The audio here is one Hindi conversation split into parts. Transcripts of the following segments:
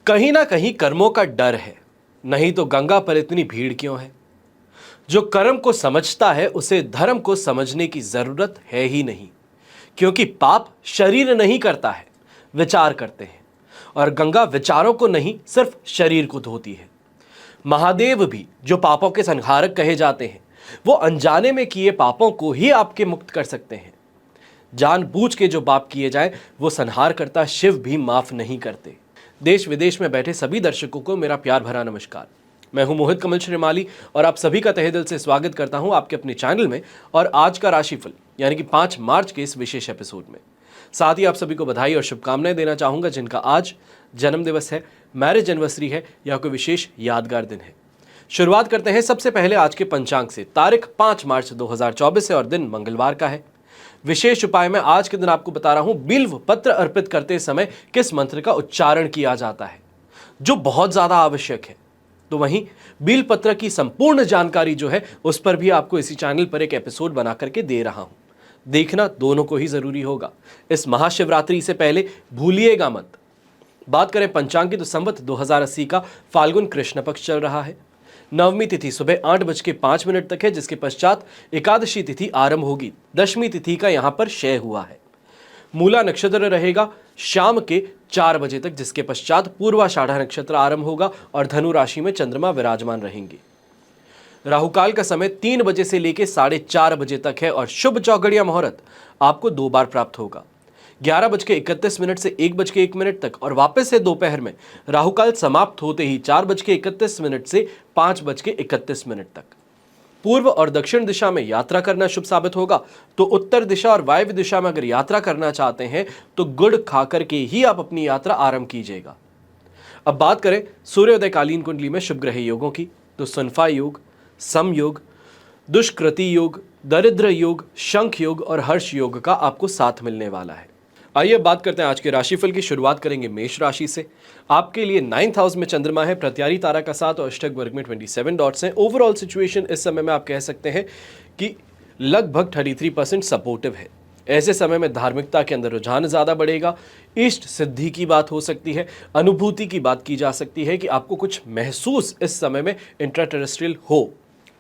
कहीं ना कहीं कर्मों का डर है, नहीं तो गंगा पर इतनी भीड़ क्यों है। जो कर्म को समझता है उसे धर्म को समझने की जरूरत है ही नहीं, क्योंकि पाप शरीर नहीं करता है, विचार करते हैं। और गंगा विचारों को नहीं, सिर्फ शरीर को धोती है। महादेव भी जो पापों के संहारक कहे जाते हैं, वो अनजाने में किए पापों को ही आपके मुक्त कर सकते हैं। जानबूझ के जो पाप किए जाए वो संहार करता शिव भी माफ नहीं करते। देश विदेश में बैठे सभी दर्शकों को मेरा प्यार भरा नमस्कार। मैं हूं मोहित कमल श्रीमाली और आप सभी का तहे दिल से स्वागत करता हूं आपके अपने चैनल में और आज का राशिफल यानी कि 5 मार्च के इस विशेष एपिसोड में। साथ ही आप सभी को बधाई और शुभकामनाएं देना चाहूंगा जिनका आज जन्म दिवस है, मैरिज एनिवर्सरी है या कोई विशेष यादगार दिन है। शुरुआत करते हैं सबसे पहले आज के पंचांग से। तारीख 5 मार्च 2024 है और दिन मंगलवार का है। विशेष उपाय में आज के दिन आपको बता रहा हूं बिल्व पत्र अर्पित करते समय किस मंत्र का उच्चारण किया जाता है, जो बहुत ज्यादा आवश्यक है। तो वहीं बिल्व पत्र की संपूर्ण जानकारी जो है उस पर भी आपको इसी चैनल पर एक एपिसोड बना करके दे रहा हूं। देखना दोनों को ही जरूरी होगा। इस महाशिवरात्रि से पहले भूलिएगा मत। बात करें पंचांग की तो संवत 2080 का फाल्गुन कृष्ण पक्ष चल रहा है। नवमी तिथि सुबह 8:05 तक है, जिसके पश्चात एकादशी तिथि आरंभ होगी। दशमी तिथि का यहां पर क्षय हुआ है। मूला नक्षत्र रहेगा शाम के 4 बजे तक, जिसके पश्चात पूर्वाषाढ़ा नक्षत्र आरंभ होगा और धनु राशि में चंद्रमा विराजमान रहेंगे। राहुकाल का समय 3 बजे से लेकर 4:30 बजे तक है और शुभ चौघड़िया मुहूर्त आपको 2 बार प्राप्त होगा। 11:31 से 1:01 तक और वापस से दोपहर में राहुकाल समाप्त होते ही 4:31 से 5:31 तक। पूर्व और दक्षिण दिशा में यात्रा करना शुभ साबित होगा, तो उत्तर दिशा और वायव्य दिशा में अगर यात्रा करना चाहते हैं तो गुड़ खाकर के ही आप अपनी यात्रा आरंभ कीजिएगा। अब बात करें सूर्योदयकालीन कुंडली में शुभ ग्रह योगों की, तो सुनफा योग, सम योग, दुष्कृति योग, दरिद्र योग, शंख योग और हर्ष योग का आपको साथ मिलने वाला है। आइए बात करते हैं आज के राशिफल की। शुरुआत करेंगे मेष राशि से। आपके लिए 9th हाउस में चंद्रमा है, प्रत्यारी तारा का 7 और अष्टक वर्ग में 27 डॉट्स हैं। ओवरऑल सिचुएशन इस समय में आप कह सकते हैं कि लगभग 33% सपोर्टिव है। ऐसे समय में धार्मिकता के अंदर रुझान ज़्यादा बढ़ेगा। इष्ट सिद्धि की बात हो सकती है, अनुभूति की बात की जा सकती है कि आपको कुछ महसूस इस समय में इंट्रा टेरेस्ट्रियल हो।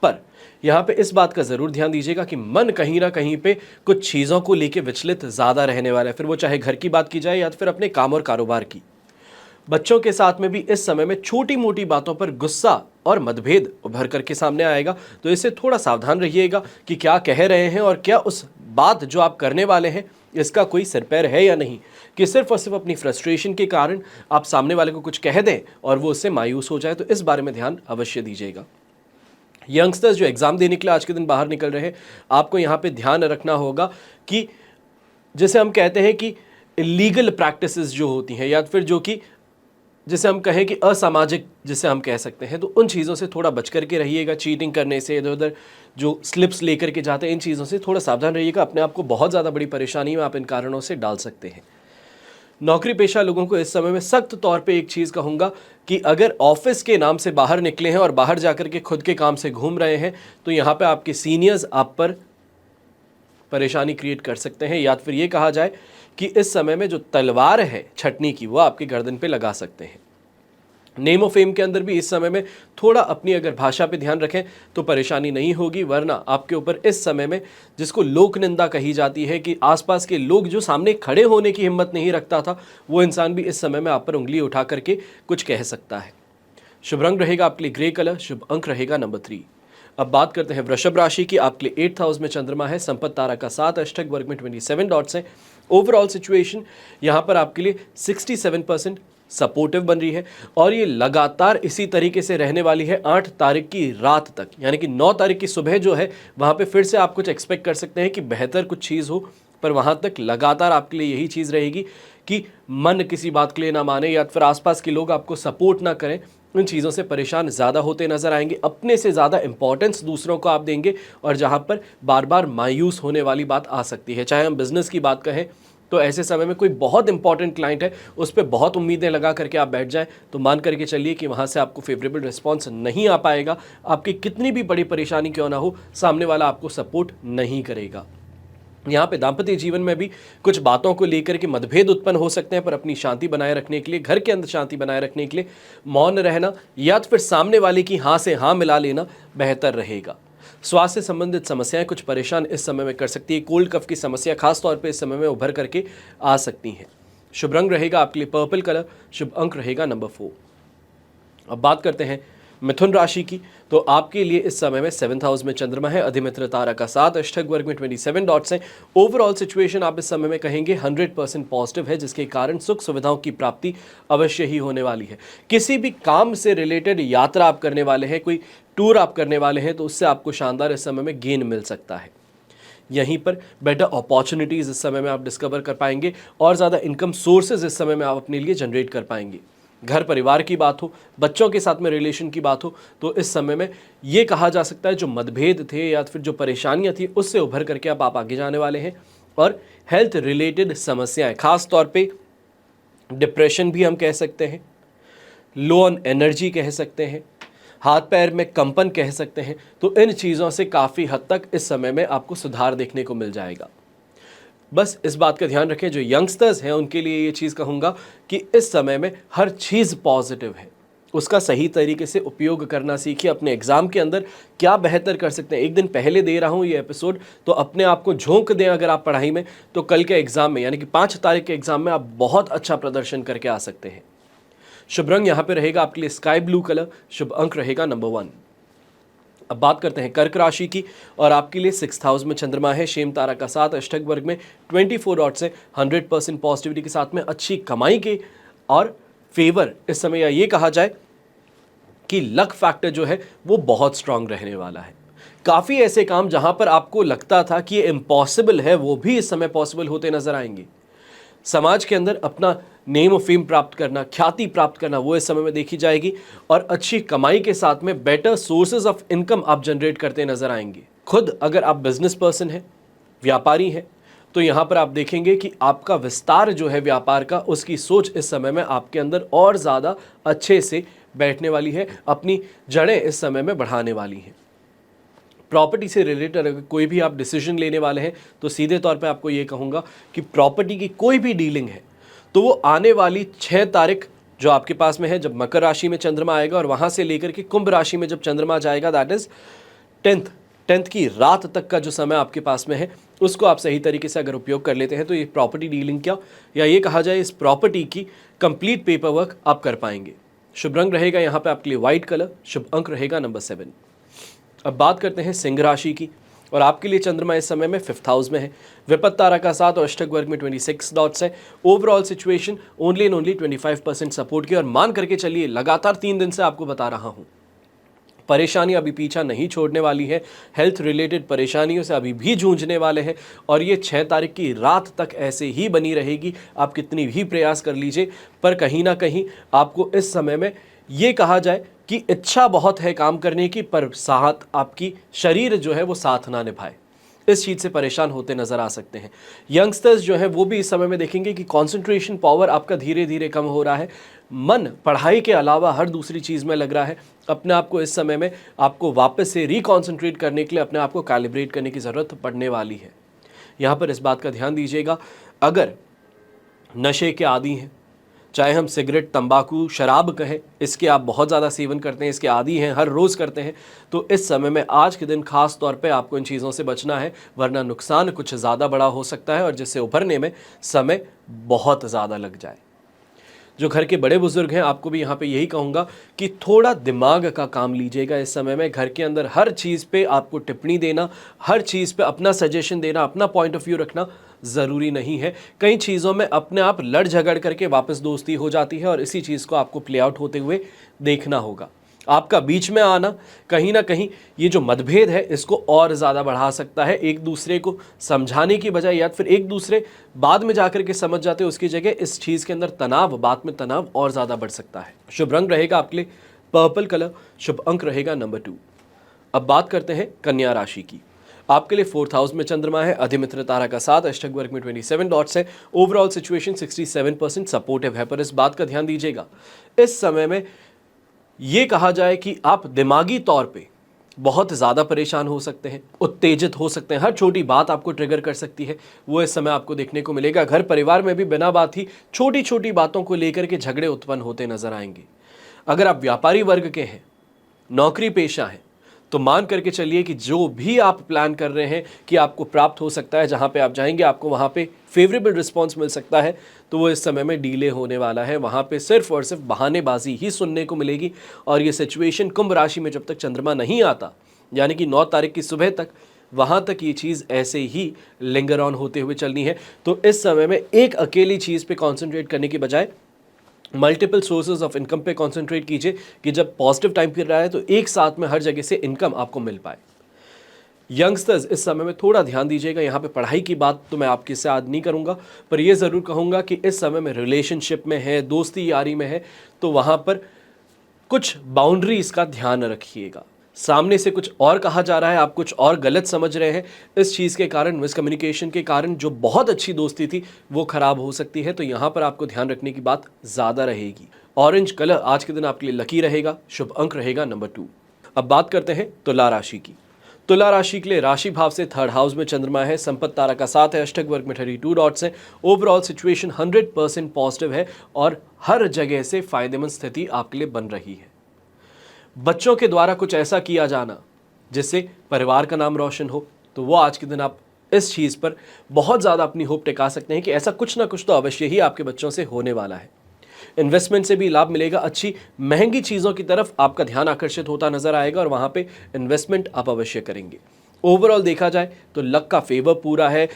पर यहाँ पे इस बात का ज़रूर ध्यान दीजिएगा कि मन कहीं ना कहीं पे कुछ चीज़ों को लेके विचलित ज़्यादा रहने वाला है, फिर वो चाहे घर की बात की जाए या फिर अपने काम और कारोबार की। बच्चों के साथ में भी इस समय में छोटी मोटी बातों पर गुस्सा और मतभेद उभर करके सामने आएगा, तो इससे थोड़ा सावधान रहिएगा कि क्या कह रहे हैं और क्या उस बात जो आप करने वाले हैं इसका कोई सिर पैर है या नहीं, कि सिर्फ और सिर्फ अपनी फ्रस्ट्रेशन के कारण आप सामने वाले को कुछ कह दें और वो उससे मायूस हो जाए। तो इस बारे में ध्यान अवश्य दीजिएगा। यंगस्टर्स जो एग्ज़ाम देने के लिए आज के दिन बाहर निकल रहे हैं, आपको यहाँ पे ध्यान रखना होगा कि जैसे हम कहते हैं कि इलीगल प्रैक्टिसेस जो होती हैं या फिर जो कि जैसे हम कहें कि असामाजिक जिसे हम कह सकते हैं, तो उन चीज़ों से थोड़ा बच करके रहिएगा। चीटिंग करने से, इधर उधर जो स्लिप्स लेकर के जाते हैं, इन चीज़ों से थोड़ा सावधान रहिएगा। अपने आप को बहुत ज़्यादा बड़ी परेशानी में आप इन कारणों से डाल सकते हैं। नौकरी पेशा लोगों को इस समय में सख्त तौर पे एक चीज़ कहूँगा कि अगर ऑफिस के नाम से बाहर निकले हैं और बाहर जाकर के खुद के काम से घूम रहे हैं, तो यहाँ पे आपके सीनियर्स आप पर परेशानी क्रिएट कर सकते हैं, या फिर ये कहा जाए कि इस समय में जो तलवार है छटनी की वो आपके गर्दन पे लगा सकते हैं। नेम ऑफ फेम के अंदर भी इस समय में थोड़ा अपनी अगर भाषा पे ध्यान रखें तो परेशानी नहीं होगी, वरना आपके ऊपर इस समय में जिसको लोक निंदा कही जाती है कि आसपास के लोग जो सामने खड़े होने की हिम्मत नहीं रखता था, वो इंसान भी इस समय में आप पर उंगली उठा करके कुछ कह सकता है। शुभ रंग रहेगा आपके लिए ग्रे कलर, शुभ अंक रहेगा नंबर 3। अब बात करते हैं वृषभ राशि की। आपके लिए 8th हाउस में चंद्रमा है, संपत्ति तारा का 7, अष्टक वर्ग में 27 डॉट्स हैं। ओवरऑल सिचुएशन यहाँ पर आपके लिए 67% सपोर्टिव बन रही है और ये लगातार इसी तरीके से रहने वाली है 8 तारीख की रात तक, यानी कि 9 तारीख की सुबह जो है वहाँ पे फिर से आप कुछ एक्सपेक्ट कर सकते हैं कि बेहतर कुछ चीज़ हो, पर वहाँ तक लगातार आपके लिए यही चीज़ रहेगी कि मन किसी बात के लिए ना माने या फिर आसपास के लोग आपको सपोर्ट ना करें। इन चीज़ों से परेशान ज़्यादा होते नजर आएंगे, अपने से ज़्यादा इंपॉर्टेंस दूसरों को आप देंगे और जहाँ पर बार बार मायूस होने वाली बात आ सकती है। चाहे हम बिजनेस की बात कहें तो ऐसे समय में कोई बहुत इंपॉर्टेंट क्लाइंट है, उस पर बहुत उम्मीदें लगा करके आप बैठ जाएं तो मान करके चलिए कि वहाँ से आपको फेवरेबल रिस्पॉन्स नहीं आ पाएगा। आपकी कितनी भी बड़ी परेशानी क्यों ना हो, सामने वाला आपको सपोर्ट नहीं करेगा। यहाँ पे दाम्पत्य जीवन में भी कुछ बातों को लेकर के मतभेद उत्पन्न हो सकते हैं, पर अपनी शांति बनाए रखने के लिए, घर के अंदर शांति बनाए रखने के लिए मौन रहना या तो फिर सामने वाले की हाँ से हाँ मिला लेना बेहतर रहेगा। स्वास्थ्य से संबंधित समस्याएं कुछ परेशान इस समय में कर सकती है। कोल्ड कफ की समस्या खास तौर पे इस समय में उभर करके आ सकती हैं। शुभ रंग रहेगा आपके लिए पर्पल कलर, शुभ अंक रहेगा नंबर 4। अब बात करते हैं मिथुन राशि की, तो आपके लिए इस समय में 7th हाउस में चंद्रमा है, अधिमित्र तारा का साथ, अष्टक वर्ग में 27 डॉट्स हैं। ओवरऑल सिचुएशन आप इस समय में कहेंगे 100% पॉजिटिव है, जिसके कारण सुख सुविधाओं की प्राप्ति अवश्य ही होने वाली है। किसी भी काम से रिलेटेड यात्रा आप करने वाले हैं, कोई टूर आप करने वाले हैं, तो उससे आपको शानदार इस समय में गेन मिल सकता है। यहीं पर बेटर अपॉर्चुनिटीज़ इस समय में आप डिस्कवर कर पाएंगे और ज़्यादा इनकम सोर्सेज इस समय में आप अपने लिए जनरेट कर पाएंगे। घर परिवार की बात हो, बच्चों के साथ में रिलेशन की बात हो, तो इस समय में ये कहा जा सकता है जो मतभेद थे या फिर जो परेशानियां थी उससे उभर करके अब आप आगे जाने वाले हैं। और हेल्थ रिलेटेड समस्याएं, खास तौर पे डिप्रेशन भी हम कह सकते हैं, लो ऑन एनर्जी कह सकते हैं, हाथ पैर में कंपन कह सकते हैं, तो इन चीज़ों से काफ़ी हद तक इस समय में आपको सुधार देखने को मिल जाएगा। बस इस बात का ध्यान रखें, जो यंगस्टर्स हैं उनके लिए ये चीज़ कहूँगा कि इस समय में हर चीज़ पॉजिटिव है, उसका सही तरीके से उपयोग करना सीखिए। अपने एग्ज़ाम के अंदर क्या बेहतर कर सकते हैं, एक दिन पहले दे रहा हूँ ये एपिसोड, तो अपने आप को झोंक दें अगर आप पढ़ाई में, तो कल के एग्ज़ाम में यानी कि 5 तारीख के एग्ज़ाम में आप बहुत अच्छा प्रदर्शन करके आ सकते हैं। शुभ रंग यहाँ पे रहेगा आपके लिए स्काई ब्लू कलर, शुभ अंक रहेगा नंबर 1। अब बात करते हैं कर्क राशि की, और आपके लिए 6th हाउस में चंद्रमा है, शेम तारा का साथ, अष्टक वर्ग में 24 डॉट्स है, 100% पॉजिटिविटी के साथ में अच्छी कमाई के और फेवर इस समय, या ये कहा जाए कि लक फैक्टर जो है वो बहुत स्ट्रांग रहने वाला है। काफ़ी ऐसे काम जहां पर आपको लगता था कि ये इम्पॉसिबल है, वो भी इस समय पॉसिबल होते नजर आएंगे। समाज के अंदर अपना नेम ऑफ फेम प्राप्त करना, ख्याति प्राप्त करना, वो इस समय में देखी जाएगी। और अच्छी कमाई के साथ में बेटर सोर्सेज ऑफ इनकम आप जनरेट करते नजर आएंगे। खुद अगर आप बिजनेस पर्सन हैं, व्यापारी हैं, तो यहाँ पर आप देखेंगे कि आपका विस्तार जो है व्यापार का, उसकी सोच इस समय में आपके अंदर और ज़्यादा अच्छे से बैठने वाली है, अपनी जड़ें इस समय में बढ़ाने वाली हैं। प्रॉपर्टी से रिलेटेड अगर कोई भी आप डिसीजन लेने वाले हैं, तो सीधे तौर पे आपको ये कहूँगा कि प्रॉपर्टी की कोई भी डीलिंग है तो वो आने वाली 6 तारीख जो आपके पास में है, जब मकर राशि में चंद्रमा आएगा और वहाँ से लेकर के कुंभ राशि में जब चंद्रमा जाएगा, दैट इज़ 10th की रात तक का जो समय आपके पास में है, उसको आप सही तरीके से अगर उपयोग कर लेते हैं तो ये प्रॉपर्टी डीलिंग क्या, या ये कहा जाए इस प्रॉपर्टी की कंप्लीट पेपर वर्क आप कर पाएंगे। शुभ रंग रहेगा यहाँ पे आपके लिए व्हाइट कलर, शुभ अंक रहेगा नंबर 7। अब बात करते हैं सिंह राशि की, और आपके लिए चंद्रमा इस समय में 5th हाउस में है, विपत्त तारा का साथ और अष्टक वर्ग में 26 डॉट्स है। Overall situation only and only 25% support की, और मान करके चलिए लगातार 3 दिन से आपको बता रहा हूँ, परेशानी अभी पीछा नहीं छोड़ने वाली है। हेल्थ रिलेटेड परेशानियों से अभी भी जूझने वाले हैं, और ये 6 तारीख की रात तक ऐसे ही बनी रहेगी। आप कितनी भी प्रयास कर लीजिए, पर कहीं ना कहीं आपको इस समय में ये कहा जाए कि इच्छा बहुत है काम करने की, पर साथ आपकी शरीर जो है वो साथ ना निभाए, इस चीज़ से परेशान होते नजर आ सकते हैं। यंगस्टर्स जो है वो भी इस समय में देखेंगे कि कंसंट्रेशन पावर आपका धीरे धीरे कम हो रहा है, मन पढ़ाई के अलावा हर दूसरी चीज़ में लग रहा है। अपने आप को इस समय में आपको वापस से रिकॉन्सेंट्रेट करने के लिए अपने आप को कैलिब्रेट करने की ज़रूरत पड़ने वाली है। यहाँ पर इस बात का ध्यान दीजिएगा, अगर नशे के आदी हैं, चाहे हम सिगरेट, तंबाकू, शराब कहें, इसके आप बहुत ज़्यादा सेवन करते हैं, इसके आदी हैं, हर रोज़ करते हैं, तो इस समय में आज के दिन खास तौर पे आपको इन चीज़ों से बचना है, वरना नुकसान कुछ ज़्यादा बड़ा हो सकता है और जिससे उभरने में समय बहुत ज़्यादा लग जाए। जो घर के बड़े बुजुर्ग हैं, आपको भी यहाँ पे यही कहूँगा कि थोड़ा दिमाग का काम लीजिएगा इस समय में। घर के अंदर हर चीज़ पे आपको टिप्पणी देना, हर चीज़ पे अपना सजेशन देना, अपना पॉइंट ऑफ व्यू रखना ज़रूरी नहीं है। कई चीज़ों में अपने आप लड़ झगड़ करके वापस दोस्ती हो जाती है, और इसी चीज़ को आपको प्ले आउट होते हुए देखना होगा। आपका बीच में आना कहीं ना कहीं ये जो मतभेद है इसको और ज़्यादा बढ़ा सकता है। एक दूसरे को समझाने की बजाय या फिर एक दूसरे बाद में जाकर के समझ जाते हैं, उसकी जगह इस चीज़ के अंदर तनाव, बात में तनाव और ज़्यादा बढ़ सकता है। शुभ रंग रहेगा आपके लिए पर्पल कलर, शुभ अंक रहेगा नंबर 2। अब बात करते हैं कन्या राशि की। आपके लिए 4th हाउस में चंद्रमा है, अधिमित्र तारा का साथ, अष्टक वर्ग में 27 डॉट्स है। ओवरऑल सिचुएशन 67% सपोर्टिव है, पर इस बात का ध्यान दीजिएगा, इस समय में ये कहा जाए कि आप दिमागी तौर पे बहुत ज़्यादा परेशान हो सकते हैं, उत्तेजित हो सकते हैं, हर छोटी बात आपको ट्रिगर कर सकती है, वो इस समय आपको देखने को मिलेगा। घर परिवार में भी बिना बात ही छोटी छोटी बातों को लेकर के झगड़े उत्पन्न होते नजर आएंगे। अगर आप व्यापारी वर्ग के हैं, नौकरी पेशा हैं, तो मान करके चलिए कि जो भी आप प्लान कर रहे हैं कि आपको प्राप्त हो सकता है, जहां पे आप जाएंगे आपको वहां पे फेवरेबल रिस्पांस मिल सकता है, तो वो इस समय में डीले होने वाला है। वहां पे सिर्फ और सिर्फ बहानेबाजी ही सुनने को मिलेगी। और ये सिचुएशन कुंभ राशि में जब तक चंद्रमा नहीं आता, यानी कि 9 तारीख की सुबह तक, वहां तक ये चीज़ ऐसे ही लिंगर ऑन होते हुए चलनी है। तो इस समय में एक अकेली चीज़ पे कॉन्सेंट्रेट करने की बजाय मल्टीपल सोर्सेज ऑफ इनकम पे कंसंट्रेट कीजिए कि जब पॉजिटिव टाइम फिर रहा है तो एक साथ में हर जगह से इनकम आपको मिल पाए। यंगस्टर्स इस समय में थोड़ा ध्यान दीजिएगा। यहाँ पे पढ़ाई की बात तो मैं आपके से आज नहीं करूँगा, पर यह ज़रूर कहूँगा कि इस समय में रिलेशनशिप में है, दोस्ती यारी में है, तो वहाँ पर कुछ बाउंड्रीज का ध्यान रखिएगा। सामने से कुछ और कहा जा रहा है, आप कुछ और गलत समझ रहे हैं, इस चीज़ के कारण, मिसकम्युनिकेशन के कारण जो बहुत अच्छी दोस्ती थी वो खराब हो सकती है। तो यहाँ पर आपको ध्यान रखने की बात ज़्यादा रहेगी। ऑरेंज कलर आज के दिन आपके लिए लकी रहेगा, शुभ अंक रहेगा नंबर 2। अब बात करते हैं तुला राशि की। तुला राशि के लिए राशि भाव से 3rd हाउस में चंद्रमा है, संपत्ति तारा का साथ है, अष्टक वर्ग में 32 डॉट्स हैं। ओवरऑल सिचुएशन 100% पॉजिटिव है और हर जगह से फायदेमंद स्थिति आपके लिए बन रही है। बच्चों के द्वारा कुछ ऐसा किया जाना जिससे परिवार का नाम रोशन हो, तो वो आज के दिन आप इस चीज़ पर बहुत ज़्यादा अपनी होप टिका सकते हैं कि ऐसा कुछ ना कुछ तो अवश्य ही आपके बच्चों से होने वाला है। इन्वेस्टमेंट से भी लाभ मिलेगा, अच्छी महंगी चीज़ों की तरफ आपका ध्यान आकर्षित होता नजर आएगा और वहाँ पे इन्वेस्टमेंट आप अवश्य करेंगे। ओवरऑल देखा जाए तो लक का फेवर पूरा है।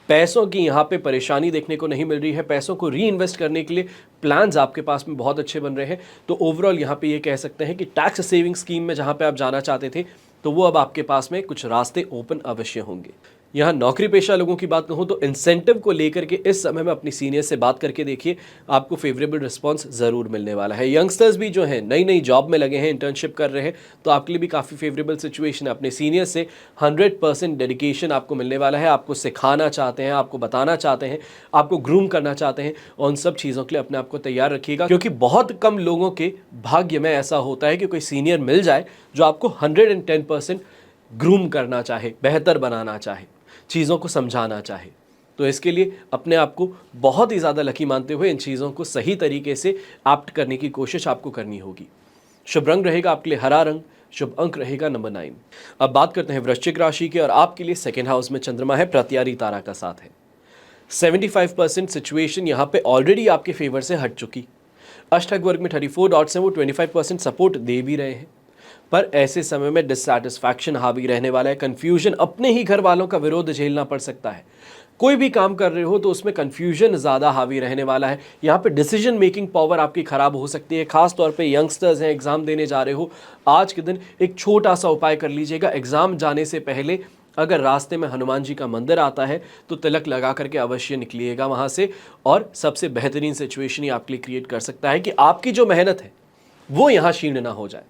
पैसों की यहाँ पे परेशानी देखने को नहीं मिल रही है, पैसों को री इन्वेस्ट करने के लिए प्लान्स आपके पास में बहुत अच्छे बन रहे हैं। तो ओवरऑल यहाँ पे ये कह सकते हैं कि टैक्स सेविंग स्कीम में जहाँ पे आप जाना चाहते थे, तो वो अब आपके पास में कुछ रास्ते ओपन अवश्य होंगे। यहाँ नौकरी पेशा लोगों की बात कहूँ तो इंसेंटिव को लेकर के इस समय में अपनी सीनियर से बात करके देखिए, आपको फेवरेबल रिस्पांस ज़रूर मिलने वाला है। यंगस्टर्स भी जो हैं नई नई जॉब में लगे हैं, इंटर्नशिप कर रहे हैं, तो आपके लिए भी काफ़ी फेवरेबल सिचुएशन है। अपने सीनियर से 100% डेडिकेशन आपको मिलने वाला है। आपको सिखाना चाहते हैं, आपको बताना चाहते हैं, आपको ग्रूम करना चाहते हैं, और उन सब चीज़ों के लिए अपने आप को तैयार रखिएगा, क्योंकि बहुत कम लोगों के भाग्य में ऐसा होता है कि कोई सीनियर मिल जाए जो आपको 110% ग्रूम करना चाहे, बेहतर बनाना चाहे, चीज़ों को समझाना चाहे। तो इसके लिए अपने आप को बहुत ही ज़्यादा लकी मानते हुए इन चीज़ों को सही तरीके से एप्ट करने की कोशिश आपको करनी होगी। शुभ रंग रहेगा आपके लिए हरा रंग, शुभ अंक रहेगा नंबर 9। अब बात करते हैं वृश्चिक राशि के, और आपके लिए 2nd हाउस में चंद्रमा है, प्रत्यारी तारा का साथ है। 75% सिचुएशन यहाँ पे ऑलरेडी आपके फेवर से हट चुकी। अष्टक वर्ग में 34 डॉट्स हैं, वो 25% सपोर्ट दे भी रहे हैं, पर ऐसे समय में डिससैटिस्फैक्शन हावी रहने वाला है। कंफ्यूजन, अपने ही घर वालों का विरोध झेलना पड़ सकता है। कोई भी काम कर रहे हो तो उसमें कंफ्यूजन ज़्यादा हावी रहने वाला है। यहाँ पे डिसीजन मेकिंग पावर आपकी ख़राब हो सकती है। खास तौर पे यंगस्टर्स हैं, एग्ज़ाम देने जा रहे हो, आज के दिन एक छोटा सा उपाय कर लीजिएगा। एग्ज़ाम जाने से पहले अगर रास्ते में हनुमान जी का मंदिर आता है तो तिलक लगा करके अवश्य निकलिएगा वहाँ से, और सबसे बेहतरीन सिचुएशन ही आपके लिए क्रिएट कर सकता है कि आपकी जो मेहनत है वो यहाँ क्षीण ना हो जाए,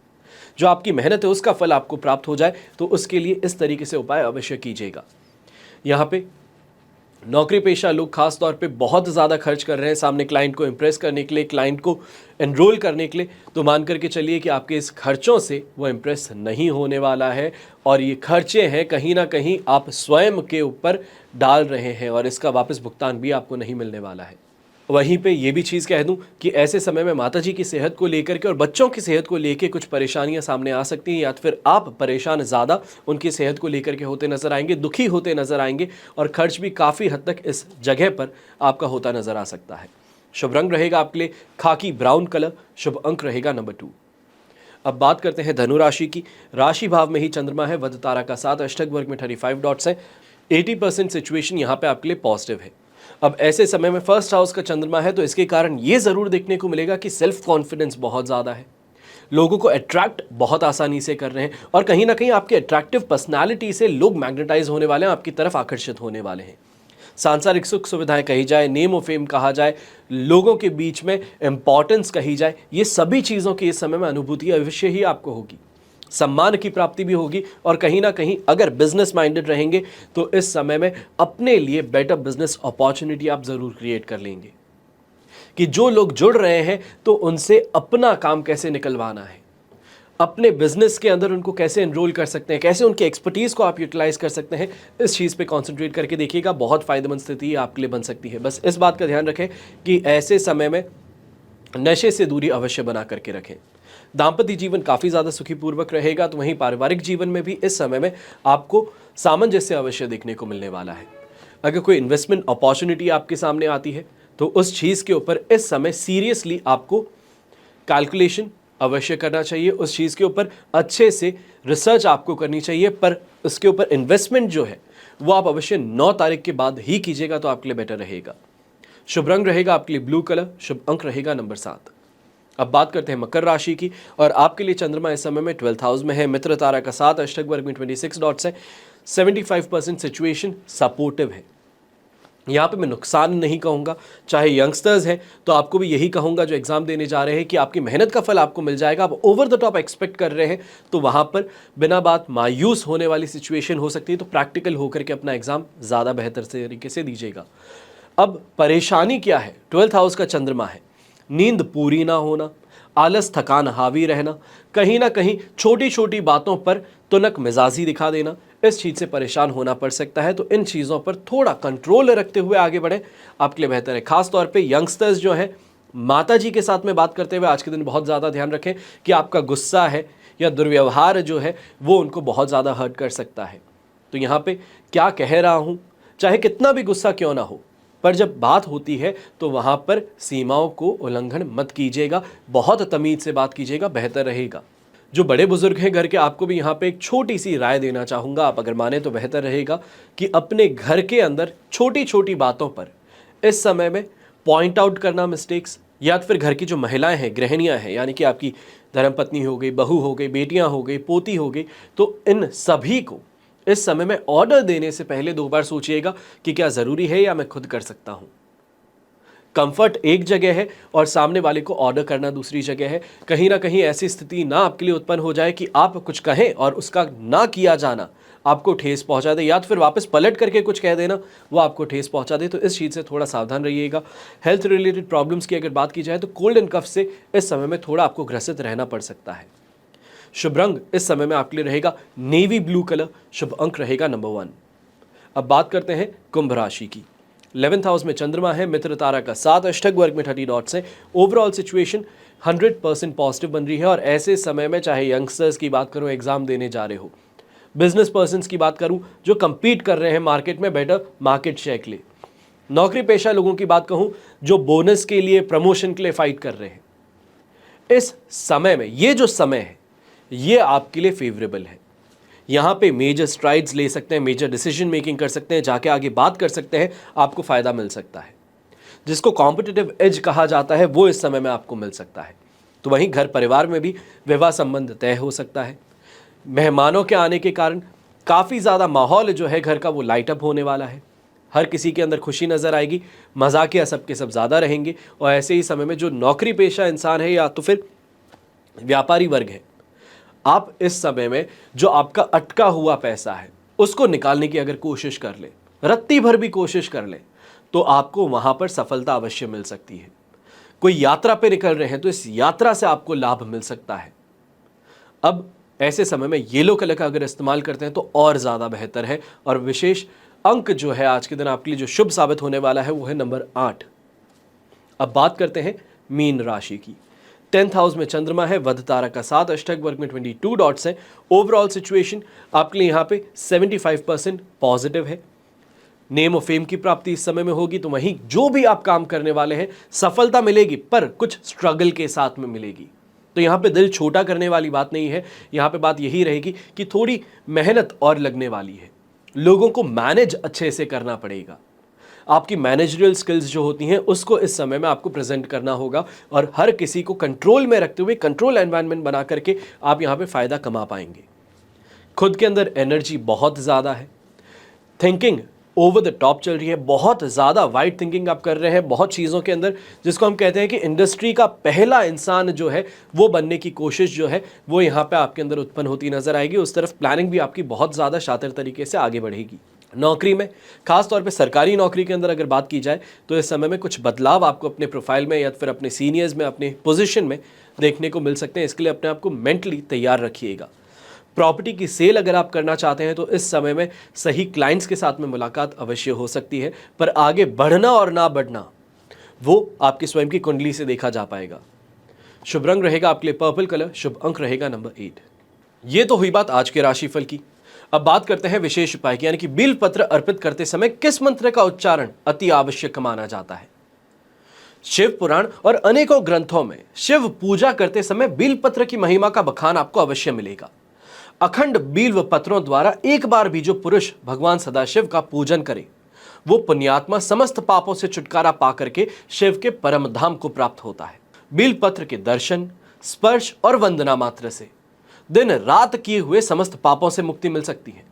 जो आपकी मेहनत है उसका फल आपको प्राप्त हो जाए। तो उसके लिए इस तरीके से उपाय अवश्य कीजिएगा। यहाँ पे नौकरी पेशा लोग खास तौर पे बहुत ज़्यादा खर्च कर रहे हैं सामने क्लाइंट को इम्प्रेस करने के लिए, क्लाइंट को एनरोल करने के लिए, तो मान करके चलिए कि आपके इस खर्चों से वो इम्प्रेस नहीं होने वाला है, और ये खर्चे हैं कहीं ना कहीं आप स्वयं के ऊपर डाल रहे हैं, और इसका वापस भुगतान भी आपको नहीं मिलने वाला है। वहीं पे ये भी चीज़ कह दूं कि ऐसे समय में माताजी की सेहत को लेकर के और बच्चों की सेहत को लेकर कुछ परेशानियां सामने आ सकती हैं, या तो फिर आप परेशान ज़्यादा उनकी सेहत को लेकर के होते नजर आएंगे, दुखी होते नजर आएंगे, और खर्च भी काफ़ी हद तक इस जगह पर आपका होता नजर आ सकता है। शुभ रंग रहेगा आपके लिए खाकी ब्राउन कलर, शुभ अंक रहेगा नंबर 2। अब बात करते हैं धनु राशि की। राशि भाव में ही चंद्रमा है, वध तारा का साथ, अष्टक वर्ग में 35 डॉट्स हैं। 80% सिचुएशन यहाँ पे आपके लिए पॉजिटिव है। अब ऐसे समय में 1st हाउस का चंद्रमा है, तो इसके कारण ये ज़रूर देखने को मिलेगा कि सेल्फ कॉन्फिडेंस बहुत ज़्यादा है, लोगों को अट्रैक्ट बहुत आसानी से कर रहे हैं, और कहीं ना कहीं आपके अट्रैक्टिव पर्सनालिटी से लोग मैग्नेटाइज होने वाले हैं, आपकी तरफ आकर्षित होने वाले हैं। सांसारिक सुख सुविधाएं कही जाए, नेम ऑफ फेम कहा जाए, लोगों के बीच में इंपॉर्टेंस कही जाए, ये सभी चीज़ों की इस समय में अनुभूति अवश्य ही आपको होगी। सम्मान की प्राप्ति भी होगी, और कहीं ना कहीं अगर बिजनेस माइंडेड रहेंगे तो इस समय में अपने लिए बेटर बिजनेस अपॉर्चुनिटी आप ज़रूर क्रिएट कर लेंगे, कि जो लोग जुड़ रहे हैं तो उनसे अपना काम कैसे निकलवाना है, अपने बिजनेस के अंदर उनको कैसे एनरोल कर सकते हैं, कैसे उनके एक्सपर्टीज़ को आप यूटिलाइज कर सकते हैं, इस चीज़ पे कंसंट्रेट करके देखिएगा। बहुत फ़ायदेमंद स्थिति आपके लिए बन सकती है। बस इस बात का ध्यान रखें कि ऐसे समय में नशे से दूरी अवश्य बना करके रखें। दाम्पत्य जीवन काफ़ी ज़्यादा सुखीपूर्वक रहेगा, तो वहीं पारिवारिक जीवन में भी इस समय में आपको सामंजस्य अवश्य देखने को मिलने वाला है। अगर कोई इन्वेस्टमेंट अपॉर्चुनिटी आपके सामने आती है तो उस चीज़ के ऊपर इस समय सीरियसली आपको कैलकुलेशन अवश्य करना चाहिए, उस चीज़ के ऊपर अच्छे से रिसर्च आपको करनी चाहिए, पर उसके ऊपर इन्वेस्टमेंट जो है वो आप अवश्य 9 तारीख के बाद ही कीजिएगा, तो आपके लिए बेटर रहेगा। शुभ रंग रहेगा आपके लिए ब्लू कलर, शुभ अंक रहेगा नंबर 7। अब बात करते हैं मकर राशि की, और आपके लिए चंद्रमा इस समय में 12th हाउस में है, मित्र तारा का 7, अष्टक वर्ग में 26 डॉट्स है, 75% सिचुएशन सपोर्टिव है। यहाँ पे मैं नुकसान नहीं कहूँगा, चाहे यंगस्टर्स हैं तो आपको भी यही कहूँगा जो एग्जाम देने जा रहे हैं कि आपकी मेहनत का फल आपको मिल जाएगा। आप ओवर द टॉप एक्सपेक्ट कर रहे हैं तो वहाँ पर बिना बात मायूस होने वाली सिचुएशन हो सकती है, तो प्रैक्टिकल होकर के अपना एग्जाम ज़्यादा बेहतर तरीके से दीजिएगा। अब परेशानी क्या है, 12th हाउस का चंद्रमा है, नींद पूरी ना होना, आलस थकान हावी रहना, कहीं ना कहीं छोटी छोटी बातों पर तुनक मिजाजी दिखा देना, इस चीज़ से परेशान होना पड़ सकता है। तो इन चीज़ों पर थोड़ा कंट्रोल रखते हुए आगे बढ़े, आपके लिए बेहतर है। खास तौर पे यंगस्टर्स जो हैं, माता जी के साथ में बात करते हुए आज के दिन बहुत ज़्यादा ध्यान रखें कि आपका गुस्सा है या दुर्व्यवहार जो है वो उनको बहुत ज़्यादा हर्ट कर सकता है। तो यहाँ पे क्या कह रहा हूँ, चाहे कितना भी गुस्सा क्यों ना हो, पर जब बात होती है तो वहाँ पर सीमाओं को उल्लंघन मत कीजिएगा, बहुत तमीज़ से बात कीजिएगा, बेहतर रहेगा। जो बड़े बुजुर्ग हैं घर के, आपको भी यहाँ पे एक छोटी सी राय देना चाहूँगा, आप अगर माने तो बेहतर रहेगा कि अपने घर के अंदर छोटी छोटी बातों पर इस समय में पॉइंट आउट करना मिस्टेक्स, या फिर घर की जो महिलाएं हैं, गृहिणियाँ हैं, यानी कि आपकी धर्मपत्नी हो गई, बहू हो गई, बेटियाँ हो गई, पोती हो गई, तो इन सभी को इस समय में ऑर्डर देने से पहले 2 बार सोचिएगा कि क्या ज़रूरी है या मैं खुद कर सकता हूँ। कंफर्ट एक जगह है और सामने वाले को ऑर्डर करना दूसरी जगह है। कहीं ना कहीं ऐसी स्थिति ना आपके लिए उत्पन्न हो जाए कि आप कुछ कहें और उसका ना किया जाना आपको ठेस पहुंचा दे, या तो फिर वापस पलट करके कुछ कह देना वो आपको ठेस पहुंचा दे। तो इस चीज़ से थोड़ा सावधान रहिएगा। हेल्थ रिलेटेड प्रॉब्लम्स की अगर बात की जाए तो कोल्ड एंड कफ से इस समय में थोड़ा आपको ग्रसित रहना पड़ सकता है। शुभ रंग इस समय में आपके लिए रहेगा नेवी ब्लू कलर, शुभ अंक रहेगा नंबर 1। अब बात करते हैं कुंभ राशि की। 11th हाउस में चंद्रमा है, मित्र तारा का 7, अष्टक वर्ग में 30 डॉट्स है। ओवरऑल सिचुएशन 100% पॉजिटिव बन रही है, और ऐसे समय में चाहे यंगस्टर्स की बात करूं, एग्जाम देने जा रहे हो, बिजनेस पर्सन्स की बात करूं जो कंपीट कर रहे हैं मार्केट में, बेटर मार्केट शेयर ले, नौकरी पेशा लोगों की बात कहूं जो बोनस के लिए, प्रमोशन के लिए फाइट कर रहे हैं, इस समय में ये जो समय है ये आपके लिए फेवरेबल है। यहाँ पे मेजर स्ट्राइड्स ले सकते हैं, मेजर डिसीजन मेकिंग कर सकते हैं, जाके आगे बात कर सकते हैं, आपको फ़ायदा मिल सकता है। जिसको कॉम्पिटिटिव एज कहा जाता है वो इस समय में आपको मिल सकता है। तो वहीं घर परिवार में भी विवाह संबंध तय हो सकता है। मेहमानों के आने के कारण काफ़ी ज़्यादा माहौल जो है घर का वो लाइट अप होने वाला है। हर किसी के अंदर खुशी नज़र आएगी, मजाकिया सबके सब ज़्यादा रहेंगे। और ऐसे ही समय में जो नौकरी पेशा इंसान है या तो फिर व्यापारी वर्ग है, आप इस समय में जो आपका अटका हुआ पैसा है उसको निकालने की अगर कोशिश कर ले, रत्ती भर भी कोशिश कर ले, तो आपको वहां पर सफलता अवश्य मिल सकती है। कोई यात्रा पे निकल रहे हैं तो इस यात्रा से आपको लाभ मिल सकता है। अब ऐसे समय में येलो कलर का अगर इस्तेमाल करते हैं तो और ज़्यादा बेहतर है। और विशेष अंक जो है आज के दिन आपके लिए जो शुभ साबित होने वाला है वो है नंबर 8। अब बात करते हैं मीन राशि की। 10th हाउस में चंद्रमा है, वध तारा का 7, अष्टक वर्ग में 22 डॉट्स है। ओवरऑल सिचुएशन आपके लिए यहाँ पे 75% पॉजिटिव है। नेम और फेम की प्राप्ति इस समय में होगी। तो वहीं जो भी आप काम करने वाले हैं सफलता मिलेगी, पर कुछ स्ट्रगल के साथ में मिलेगी। तो यहाँ पे दिल छोटा करने वाली बात नहीं है, यहाँ पे बात यही रहेगी कि थोड़ी मेहनत और लगने वाली है। लोगों को मैनेज अच्छे से करना पड़ेगा। आपकी मैनेजरियल स्किल्स जो होती हैं उसको इस समय में आपको प्रेजेंट करना होगा, और हर किसी को कंट्रोल में रखते हुए कंट्रोल एनवायरनमेंट बना करके आप यहाँ पे फ़ायदा कमा पाएंगे। खुद के अंदर एनर्जी बहुत ज़्यादा है, थिंकिंग ओवर द टॉप चल रही है, बहुत ज़्यादा वाइड थिंकिंग आप कर रहे हैं बहुत चीज़ों के अंदर, जिसको हम कहते हैं कि इंडस्ट्री का पहला इंसान जो है वो बनने की कोशिश जो है वो यहाँ पे आपके अंदर उत्पन्न होती नजर आएगी। उस तरफ प्लानिंग भी आपकी बहुत ज़्यादा शातिर तरीके से आगे बढ़ेगी। नौकरी में, खास तौर पे सरकारी नौकरी के अंदर अगर बात की जाए तो इस समय में कुछ बदलाव आपको अपने प्रोफाइल में या फिर अपने सीनियर्स में, अपने पोजीशन में देखने को मिल सकते हैं। इसके लिए अपने आप को मेंटली तैयार रखिएगा। प्रॉपर्टी की सेल अगर आप करना चाहते हैं तो इस समय में सही क्लाइंट्स के साथ में मुलाकात अवश्य हो सकती है, पर आगे बढ़ना और ना बढ़ना वो आपकी स्वयं की कुंडली से देखा जा पाएगा। शुभ रंग रहेगा आपके लिए पर्पल कलर, शुभ अंक रहेगा नंबर 8। ये तो हुई बात आज के राशिफल की। अब बात करते हैं विशेष उपाय की, यानी कि बिल पत्र अर्पित करते समय किस मंत्र का उच्चारण अति आवश्यक माना जाता है। शिव पुराण और अनेकों ग्रंथों में शिव पूजा करते समय बिल पत्र की महिमा का बखान आपको अवश्य मिलेगा। अखंड बिल्व पत्रों द्वारा एक बार भी जो पुरुष भगवान सदाशिव का पूजन करे वो पुण्यात्मा समस्त पापों से छुटकारा पाकर के शिव के परम धाम को प्राप्त होता है। बिल पत्र के दर्शन, स्पर्श और वंदना मात्र से दिन रात किए हुए समस्त पापों से मुक्ति मिल सकती है।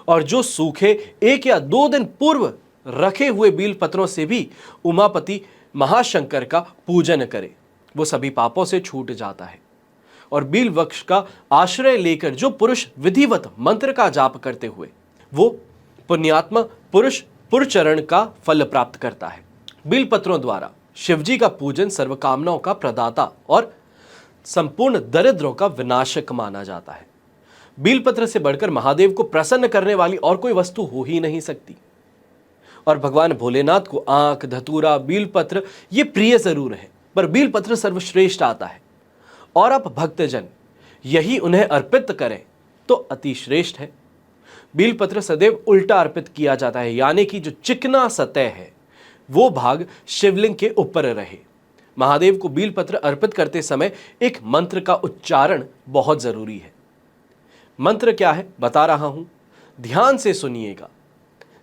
और जो सूखे 1 या 2 दिन पूर्व रखे हुए बिल पत्रों से भी उमापति महाशंकर का पूजन करे वो सभी पापों से छूट जाता है। और बिल वृक्ष का आश्रय लेकर जो पुरुष विधिवत मंत्र का जाप करते हुए वो पुण्यात्मा पुरुष पुरचरण का फल प्राप्त करता है। बिल पत्रों द्वारा शिवजी का पूजन सर्वकामनाओं का प्रदाता और संपूर्ण दरिद्रों का विनाशक माना जाता है। बिलपत्र से बढ़कर महादेव को प्रसन्न करने वाली और कोई वस्तु हो ही नहीं सकती। और भगवान भोलेनाथ को आंख, धतूरा, बिलपत्र ये प्रिय जरूर है, पर बिलपत्र सर्वश्रेष्ठ आता है। और आप भक्तजन यही उन्हें अर्पित करें तो अति श्रेष्ठ है। बिलपत्र सदैव उल्टा अर्पित किया जाता है, यानी कि जो चिकना सतह है वो भाग शिवलिंग के ऊपर रहे। महादेव को बिलपत्र अर्पित करते समय एक मंत्र का उच्चारण बहुत जरूरी है। मंत्र क्या है बता रहा हूं, ध्यान से सुनिएगा।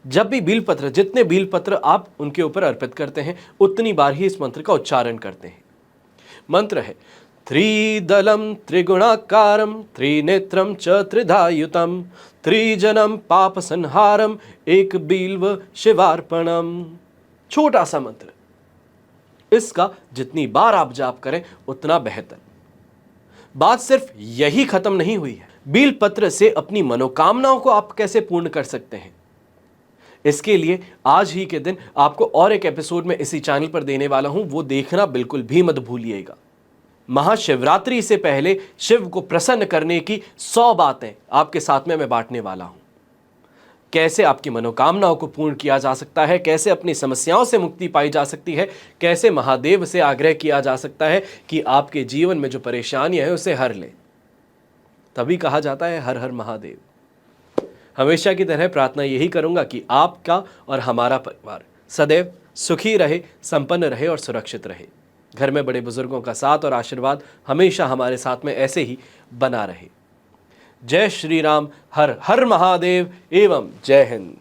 जब भी बिलपत्र, जितने बिलपत्र आप उनके ऊपर अर्पित करते हैं उतनी बार ही इस मंत्र का उच्चारण करते हैं। मंत्र है त्रिदलम त्रिगुणाकारम त्रिनेत्रम च त्रिधायुतम त्रिजनम पाप संहारम एक बिल्व शिवार्पणम। छोटा सा मंत्र, इसका जितनी बार आप जाप करें उतना बेहतर। बात सिर्फ यही खत्म नहीं हुई है, बिल पत्र से अपनी मनोकामनाओं को आप कैसे पूर्ण कर सकते हैं। इसके लिए आज ही के दिन आपको और एक एपिसोड में इसी चैनल पर देने वाला हूं, वो देखना बिल्कुल भी मत भूलिएगा। महाशिवरात्रि से पहले शिव को प्रसन्न करने की 100 बातें आपके साथ में मैं बांटने वाला हूं। कैसे आपकी मनोकामनाओं को पूर्ण किया जा सकता है, कैसे अपनी समस्याओं से मुक्ति पाई जा सकती है, कैसे महादेव से आग्रह किया जा सकता है कि आपके जीवन में जो परेशानियां है उसे हर ले। तभी कहा जाता है हर हर महादेव। हमेशा की तरह प्रार्थना यही करूंगा कि आपका और हमारा परिवार सदैव सुखी रहे, संपन्न रहे और सुरक्षित रहे। घर में बड़े बुजुर्गों का साथ और आशीर्वाद हमेशा हमारे साथ में ऐसे ही बना रहे। जय श्री राम, हर हर महादेव एवं जय हिंद।